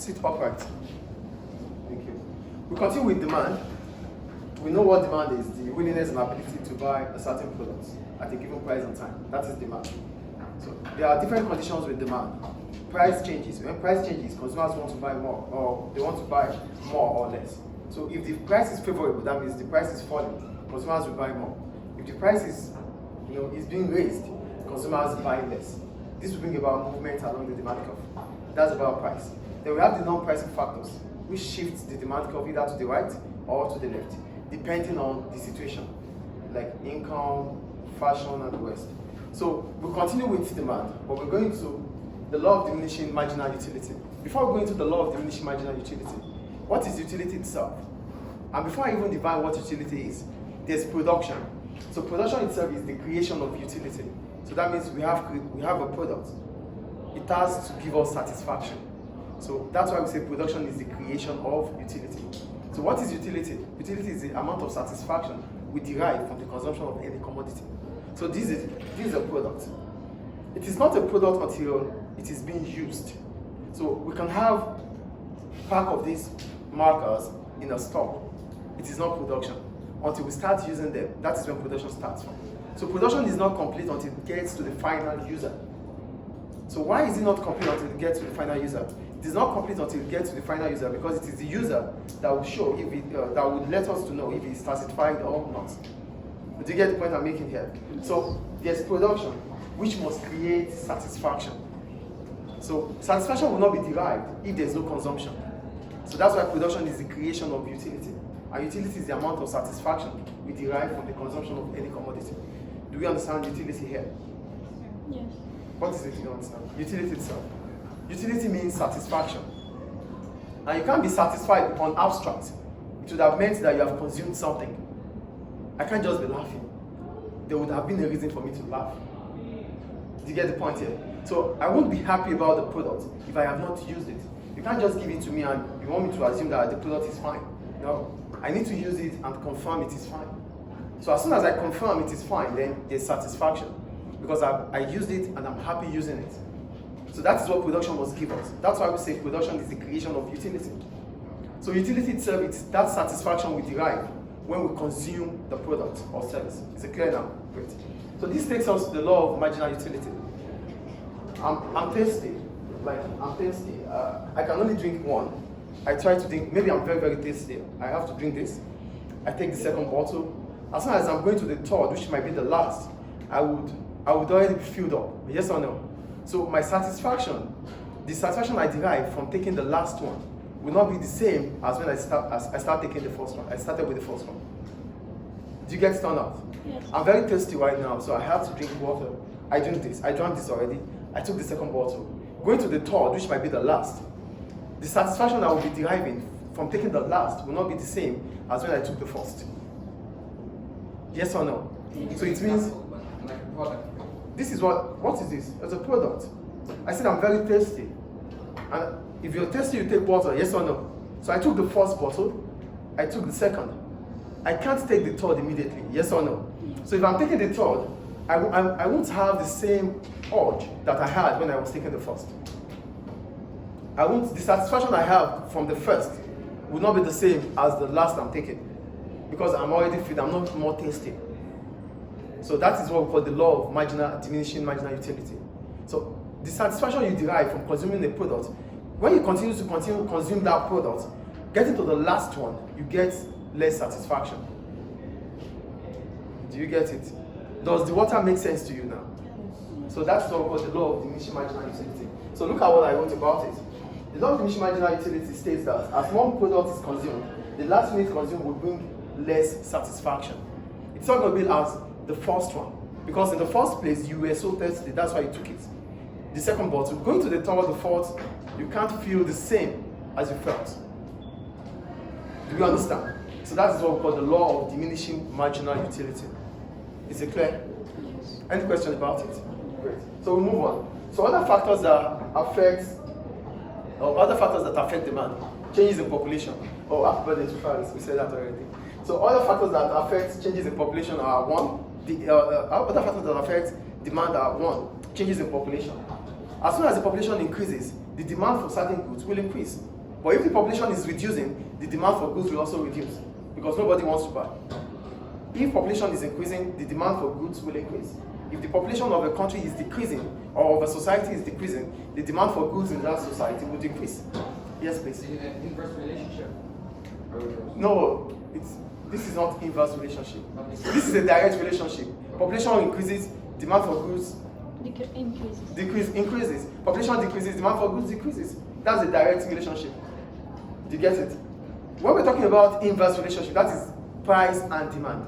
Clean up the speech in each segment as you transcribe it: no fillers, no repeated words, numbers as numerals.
sit upright. Thank you. We continue with demand. We know what demand is, the willingness and ability to buy a certain product at a given price and time. That is demand. So there are different conditions with demand. Price changes. When price changes, consumers want to buy more, or they want to buy more or less. So if the price is favorable, that means the price is falling, consumers will buy more. If the price is, is being raised, consumers buy less. This will bring about movement along the demand curve. That's about price. Then we have the non-pricing factors, which shifts the demand curve either to the right or to the left, depending on the situation, like income, fashion, and the rest. So we'll continue with demand, but we're going to the law of diminishing marginal utility. Before we go into the law of diminishing marginal utility, what is utility itself? And before I even define what utility is, there's production. So production itself is the creation of utility. So that means we have a product. It has to give us satisfaction. So that's why we say production is the creation of utility. So what is utility? Utility is the amount of satisfaction we derive from the consumption of any commodity. So this is a product. It is not a product until it is being used. So we can have pack of these markers in a store. It is not production. Until we start using them, that is when production starts from. So production is not complete until it gets to the final user. So why is it not complete until it gets to the final user? It is not complete until it gets to the final user because it is the user that will show if it, that would let us to know if it is satisfied or not. Do you get the point I'm making here? So there's production, which must create satisfaction. So satisfaction will not be derived if there's no consumption. So that's why production is the creation of utility. And utility is the amount of satisfaction we derive from the consumption of any commodity. Do we understand utility here? Yes. What is it you don't understand? Utility itself. Utility means satisfaction. And you can't be satisfied on abstract. It would have meant that you have consumed something. I can't just be laughing. There would have been a reason for me to laugh. Do you get the point here? So I won't be happy about the product if I have not used it. You can't just give it to me and you want me to assume that the product is fine. No, I need to use it and confirm it is fine. So as soon as I confirm it is fine, then there's satisfaction. Because I used it and I'm happy using it. So that is what production must give us. That's why we say production is the creation of utility. So utility itself is that satisfaction we derive when we consume the product or service. Is it clear now? Great. So this takes us to the law of marginal utility. I'm thirsty. I'm thirsty. I can only drink one. I try to drink, maybe I'm very, very thirsty. I have to drink this. I take the second bottle. As soon as I'm going to the third, which might be the last, I would already be filled up. Yes or no? So my satisfaction, the satisfaction I derive from taking the last one will not be the same as when I start taking the first one. I started with the first one. Do you get it or not? Yes. I'm very thirsty right now, so I have to drink water. I drank this already. I took the second bottle. Going to the third, which might be the last, the satisfaction I will be deriving from taking the last will not be the same as when I took the first. Yes or no? Yes. So it means, this is what is this? It's a product. I said I'm very thirsty. And if you're thirsty, you take water, yes or no? So I took the first bottle, I took the second. I can't take the third immediately, yes or no? So if I'm taking the third, I won't have the same urge that I had when I was taking the first. The satisfaction I have from the first will not be the same as the last I'm taking because I'm already filled, I'm not more thirsty. So that is what we call the law of diminishing marginal utility. So the satisfaction you derive from consuming a product, when you continue to consume that product, getting to the last one, you get less satisfaction. Do you get it? Does the water make sense to you now? So that's what we call the law of diminishing marginal utility. So look at what I wrote about it. The law of diminishing marginal utility states that as one product is consumed, the last unit consumed will bring less satisfaction. It's not going to be as the first one, because in the first place you were so thirsty, that's why you took it. The second bottle, going to the third, the fourth, you can't feel the same as you felt. Do you understand? So that is what we call the law of diminishing marginal utility. Is it clear? Yes. Any question about it? Great. So we move on. So other factors that affect demand, changes in population. Oh, happy birthday to Paris, we said that already. So other factors that affect changes in population are other factors that affect demand are changes in population. As soon as the population increases, the demand for certain goods will increase. But if the population is reducing, the demand for goods will also reduce because nobody wants to buy. If population is increasing, the demand for goods will increase. If the population of a country is decreasing or of a society is decreasing, the demand for goods in that society will decrease. Yes, please. Is it an inverse relationship? No, this is not inverse relationship. This is a direct relationship. Population increases, demand for goods increases. Population decreases, demand for goods decreases. That's a direct relationship. Do you get it? When we're talking about inverse relationship, that is price and demand.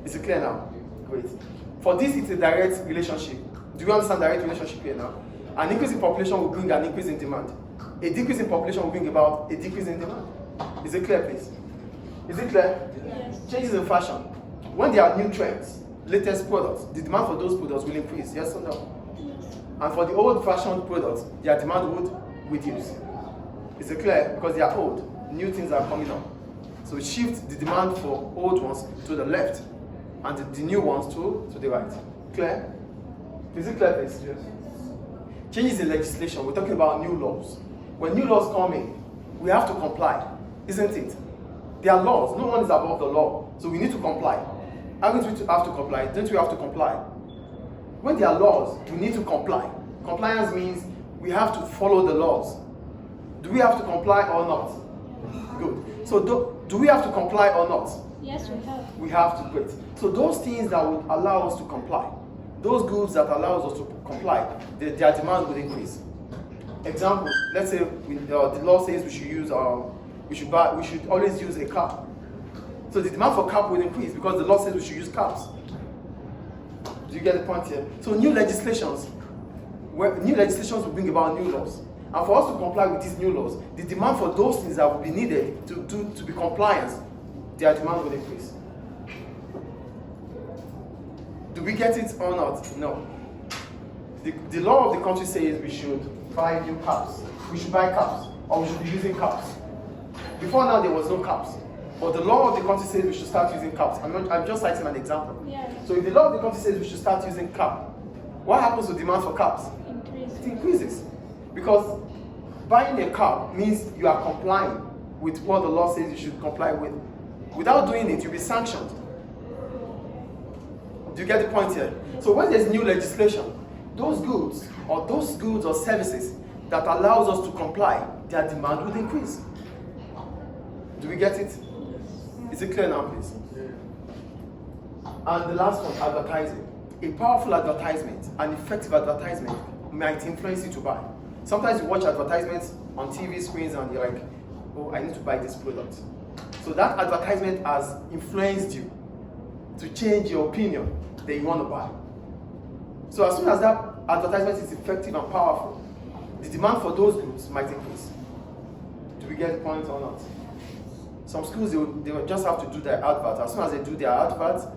Is it clear now? Great. For this, it's a direct relationship. Do you understand direct relationship here now? An increase in population will bring an increase in demand. A decrease in population will bring about a decrease in demand. Is it clear, please? Is it clear? Yes. Changes in fashion. When there are new trends, latest products, the demand for those products will increase, yes or no? Yes. And for the old-fashioned products, their demand would reduce. Is it clear? Because they are old, new things are coming up. So it shifts the demand for old ones to the left, and the new ones to the right. Clear? Is it clear, please? Yes. Changes in legislation. We're talking about new laws. When new laws come in, we have to comply, isn't it? There are laws. No one is above the law. So we need to comply. Aren't we have to comply? Don't we have to comply? When there are laws, we need to comply. Compliance means we have to follow the laws. Do we have to comply or not? Good. So do we have to comply or not? Yes, we have. We have to quit. So those things that would allow us to comply, those goods that allow us to comply, their demand would increase. Example, let's say the law says we should always use a cap. So the demand for cap will increase because the law says we should use caps. Do you get the point here? So new legislations will bring about new laws. And for us to comply with these new laws, the demand for those things that will be needed to be compliant, their demand will increase. Do we get it or not? No. The law of the country says we should buy new caps. We should buy caps, or we should be using caps. Before now, there was no caps. But the law of the country says we should start using caps. I'm just citing an example. Yeah. So if the law of the country says we should start using cap, what happens to demand for caps? Increase. It increases. Because buying a cap means you are complying with what the law says you should comply with. Without doing it, you'll be sanctioned. Do you get the point here? So when there's new legislation, those goods or services that allows us to comply, their demand will increase. Do we get it? Is it clear now, please? And the last one, advertising. A powerful advertisement, an effective advertisement might influence you to buy. Sometimes you watch advertisements on TV screens and you're like, oh, I need to buy this product. So that advertisement has influenced you to change your opinion that you want to buy. So as soon as that advertisement is effective and powerful, the demand for those goods might increase. Do we get the point or not? Some schools, they will just have to do their advert. As soon as they do their advert,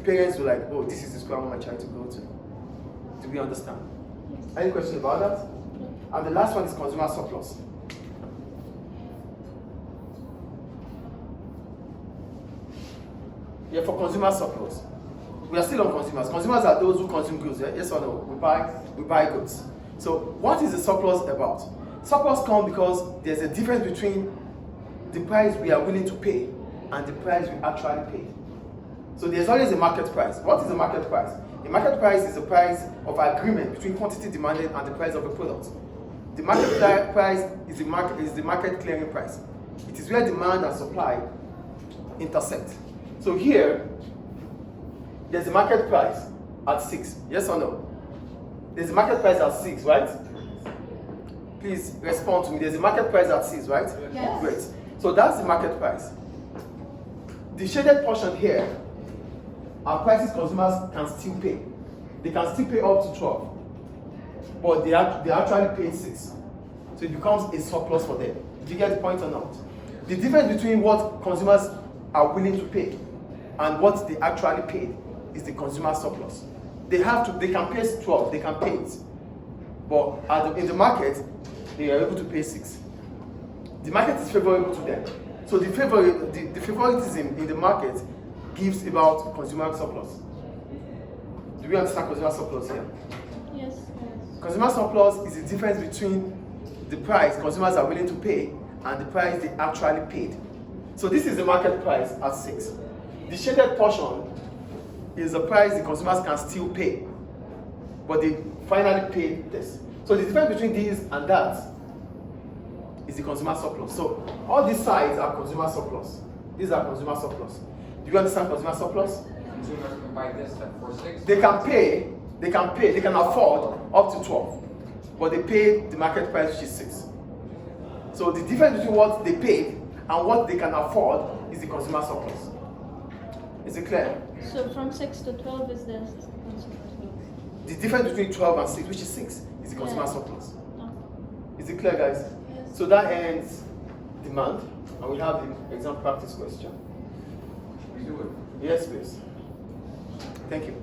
parents will like, oh, this is the school I want my child to go to. Do we understand? Yes. Any questions about that? And the last one is consumer surplus. Yeah, for consumer surplus. We are still on consumers. Consumers are those who consume goods, yeah? Yes or no? We buy goods. So what is the surplus about? Surplus comes because there's a difference between the price we are willing to pay and the price we actually pay. So there's always a market price. What is the market price? The market price is the price of agreement between quantity demanded and the price of a product. The market price is the market clearing price. It is where demand and supply intersect. So here, there's a market price at 6. Yes or no? There's a market price at 6, right? Please respond to me. There's a market price at 6, right? Yes. Great. So that's the market price. The shaded portion here are prices consumers can still pay. They can still pay up to 12. But they actually paid 6. So it becomes a surplus for them. Do you get the point or not? The difference between what consumers are willing to pay and what they actually paid is the consumer surplus. They can pay 12, they can pay it. But in the market, they are able to pay 6. The market is favorable to them. So the favoritism in the market gives about consumer surplus. Do we understand consumer surplus here? Yes. Consumer surplus is the difference between the price consumers are willing to pay and the price they actually paid. So this is the market price at 6. The shaded portion is the price the consumers can still pay, but they finally paid this. So the difference between this and that is the consumer surplus. So all these sides are consumer surplus. These are consumer surplus. Do you understand consumer surplus? Consumers can buy this stuff for 6. They can afford up to 12, but they pay the market price, which is 6. So the difference between what they paid and what they can afford is the consumer surplus. Is it clear? So from 6 to 12 is the consumer surplus. The difference between 12 and 6, which is 6, is the consumer Yeah. surplus. No. Is it clear, guys? Yes. So that ends demand, and we have the exam practice question. We do it. Yes, please. Thank you.